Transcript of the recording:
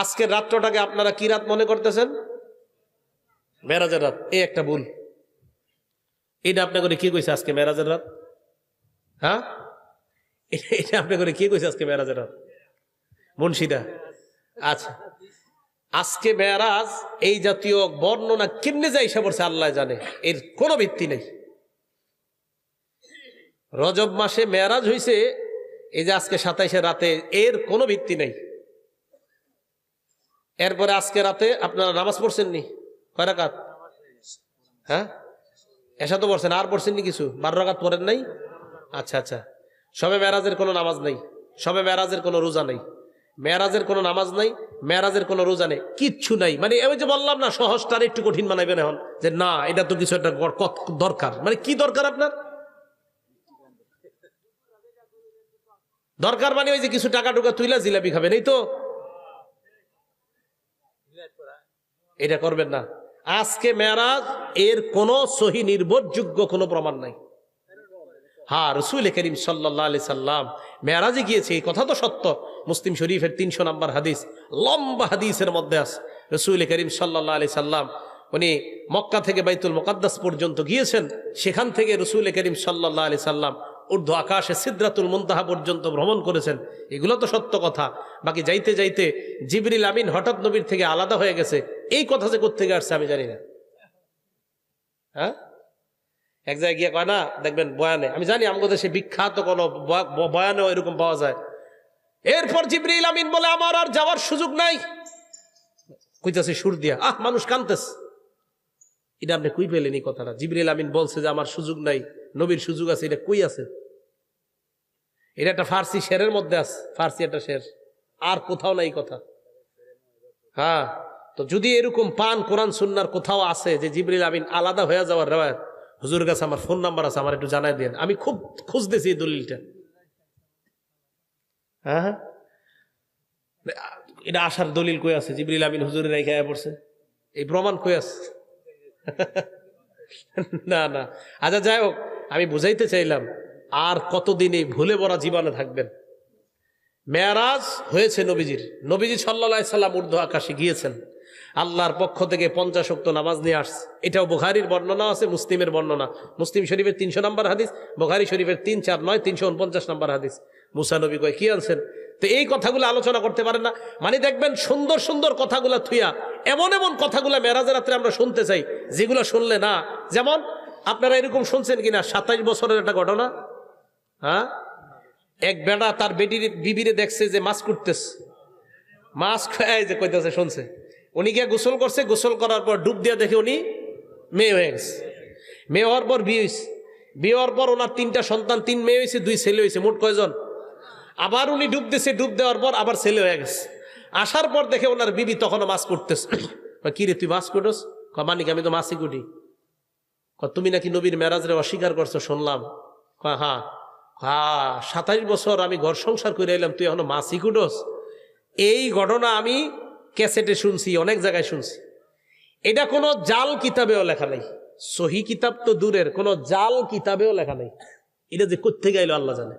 আজকের রাত্রটাকে আপনারা কি রাত মনে করতেছেন? মেরাজের রাত। এই একটা ভুল। এটা আপনি করে কি কইছে আজকে মেরাজের রাত? হ্যাঁ, এটা আপনি করে কি কইছে আজকে মেরাজের রাত? মুন্সিদা। আচ্ছা, আজকে মেরাজ এই জাতীয় বর্ণনা কেমনে যায় সে বলছে আল্লাহ জানে, এর কোনো ভিত্তি নেই। রজব মাসে মেরাজ হইছে এই যে আজকে 27 রাতে, এর কোনো ভিত্তি নেই। এরপরে আজকে রাতে আপনারা নামাজ পড়ছেন নি? কয় রাকাত? হ্যাঁ, এসা তো পড়ছেন, আর পড়ছেন নি কিছু? 12 রাকাত পড়েন নাই? আচ্ছা আচ্ছা। সবে মেরাজের কোনো নামাজ নেই, সবে মেরাজের কোনো রোজা নেই, মেরাজের কোনো নামাজ নাই, মেরাজের কোনো রোজা নেই, কিচ্ছু নাই। মানে আমি যে বললাম না, সহজটার একটু কঠিন বানাইবেন এখন, যে না এটা তো কিছু একটা দরকার। মানে কি দরকার আপনার? দরকার মানে ওই যে কিছু টাকা টুকা তুইলা জিলাপি খাবেন, এই তো। এটা করবেন না। আজকে মেরাজ এর কোন সহি নির্ভরযোগ্য কোনো প্রমাণ নাই। হ্যাঁ, রাসূল করিম সাল্লাল্লাহু আলাইহি সাল্লাম মেরাজে গিয়েছে, এই কথা তো সত্য। মুসলিম শরীফের 300 নম্বর হাদিস, লম্বা হাদিসের মধ্যে আছে রাসূল করিম সাল্লাল্লাহু আলাইহি সাল্লাম উনি মক্কা থেকে বাইতুল মুকাদ্দাস পর্যন্ত গিয়েছেন। সেখান থেকে রাসূল করিম সাল্লাল্লাহু আলাইহি সাল্লাম ঊর্ধ্ব আকাশে সিদরাতুল মুনতাহা পর্যন্ত ভ্রমণ করেছেন। এগুলো তো সত্য কথা। বাকি যাইতে যাইতে জিবরিল আমিন হঠাৎ নবীর থেকে আলাদা হয়ে গেছে, এই কথা যে কোত্থেকে আসছে আমি জানি না। হ্যাঁ, এক জায়গায় গিয়ে কয় না, দেখবেন বয়ানে, আমি জানি আমাদের দেশে বিখ্যাত কোন বয়ানেও এরকম পাওয়া যায়। এরপর জিবরিল আমিন বলে আমার আর যাওয়ার সুযোগ নাই, কইতাছে সুর দিয়া, মানুষ কানতেছে। এটা আপনি কই পেলেন এই কথাটা? জিবরিল আমিন বলছে যে আমার সুযোগ নাই, নবীর সুযোগ আছে, এটা কই আছে? এটা একটা ফার্সি শেরের মধ্যে আছে, ফার্সি একটা শের, আর কোথাও নাই কথা। হ্যাঁ, তো যদি এরকম পান কোরআন সুন্নাহর কোথাও আছে যে জিবরিল আমিন আলাদা হয়ে যাওয়ার রেওয়ায়াত, হুজুরের কাছে আমার ফোন নাম্বার আছে, আমার একটু জানাই দেন। আমি খুব খুঁজতেছি এই দলিলটা। হ্যাঁ, এটা আসার দলিল কই আছে? জিবরিল আমিন হুজুরের রেখে পড়ছে, এই প্রমাণ কই আছে? না না। আচ্ছা, যাই হোক, আমি বুঝাইতে চাইলাম আর কতদিন এই ভুলে ভরা জীবনে থাকবেন। মেরাজ হয়েছে নবীজি সাল্লাল্লাহু আলাইহি সাল্লাম ঊর্ধ্ব আকাশে গিয়েছেন, আল্লাহর পক্ষ থেকে 50 ওয়াক্ত নামাজ নিয়ে আসছে। এটাও বুখারীর বর্ণনা আছে, মুসলিমের বর্ণনা। মুসলিম শরীফের 300 নম্বর হাদিস, বুখারী শরীফের 349 349 নম্বর হাদিস। মুসা নবী কয় কি আনছেন? তো এই কথাগুলো আলোচনা করতে পারেন না। মানে দেখবেন সুন্দর সুন্দর কথাগুলা থুইয়া এমন এমন কথাগুলা মেরাজের রাত্রে আমরা শুনতে চাই, যেগুলো শুনলে না। যেমন আপনারা এরকম শুনছেন কিনা 27 বছরের একটা ঘটনা। হ্যাঁ, এক বেটা তার বিবিরে দেখছে যে মাছ কুটতেছে, মাছ খায় যে কইতেছে, শুনছে। উনি গিয়ে গোসল করছে, গোসল করার পর ডুব দিয়ে দেখে উনি মেয়ে হয়ে গেছে। মেয়ে হওয়ার পর বিয়ে হয়েছে, বিয়ে হওয়ার পর ওনার 3টা সন্তান, 3 মেয়ে হয়েছে, 2 ছেলে হয়েছে, মোট কয়জন? আবার উনি ডুব দিছে, ডুব দেওয়ার পর আবার ছেলে হয়ে গেছে। আসার পর দেখে ওনার বিবি তখনও মাছ কুটতেছে। কি রে তুই মাছ কুটোস? মানিক আমি তো মাছই কুটি। তুমি নাকি নবীর মেরাজরে অস্বীকার করছো শুনলাম। হ্যাঁ হ্যাঁ, 27 বছর আমি ঘর সংসার করে এলাম, তুই এখনো মাছই কুটোস? এই ঘটনা আমি ক্যাসেটে শুনছি, অনেক জায়গায় শুনছি। এটা কোনো জাল কিতাবেও লেখা নেই, সহি কিতাব তো দূরের, কোনো জাল কিতাবেও লেখা নেই। এটা যে কোত্থেকে আইলো আল্লাহ জানে।